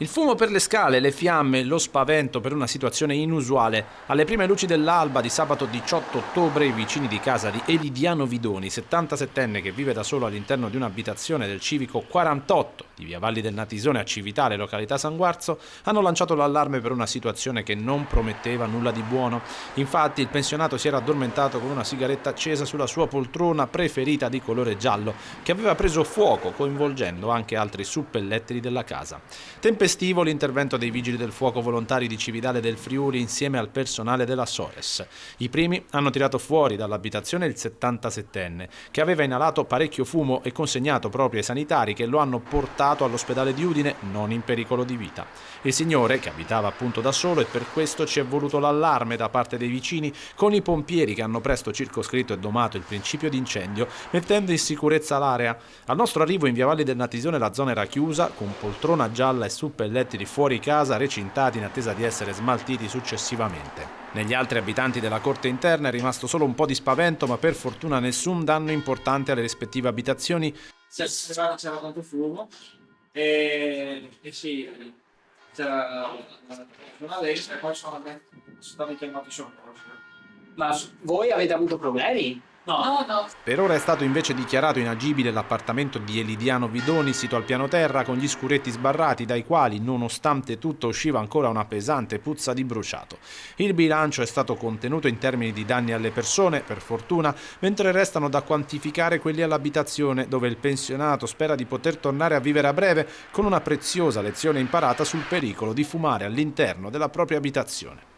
Il fumo per le scale, le fiamme, lo spavento per una situazione inusuale. Alle prime luci dell'alba di sabato 18 ottobre i vicini di casa di Elidiano Vidoni, 77enne che vive da solo all'interno di un'abitazione del civico 48 di via Valli del Natisone a Civitale, località San Guarzo, hanno lanciato l'allarme per una situazione che non prometteva nulla di buono. Infatti il pensionato si era addormentato con una sigaretta accesa sulla sua poltrona preferita di colore giallo, che aveva preso fuoco, coinvolgendo anche altri suppellettili della casa. Tempestivo l'intervento dei vigili del fuoco volontari di Cividale del Friuli insieme al personale della Sores. I primi hanno tirato fuori dall'abitazione il 77enne, che aveva inalato parecchio fumo e consegnato proprio ai sanitari che lo hanno portato all'ospedale di Udine, non in pericolo di vita. Il signore, che abitava appunto da solo, e per questo ci è voluto l'allarme da parte dei vicini, con i pompieri che hanno presto circoscritto e domato il principio di incendio, mettendo in sicurezza l'area. Al nostro arrivo in via Valli del Natisone la zona era chiusa, con poltrona gialla e suppellettili fuori casa recintati in attesa di essere smaltiti successivamente. Negli altri abitanti della corte interna è rimasto solo un po' di spavento, ma per fortuna nessun danno importante alle rispettive abitazioni. C'era tanto fumo e sì, c'era una destra e poi sono stati chiamati soccorsi. Ma voi avete avuto problemi? No. Per ora è stato invece dichiarato inagibile l'appartamento di Elidiano Vidoni, sito al piano terra, con gli scuretti sbarrati dai quali, nonostante tutto, usciva ancora una pesante puzza di bruciato. Il bilancio è stato contenuto in termini di danni alle persone, per fortuna, mentre restano da quantificare quelli all'abitazione, dove il pensionato spera di poter tornare a vivere a breve con una preziosa lezione imparata sul pericolo di fumare all'interno della propria abitazione.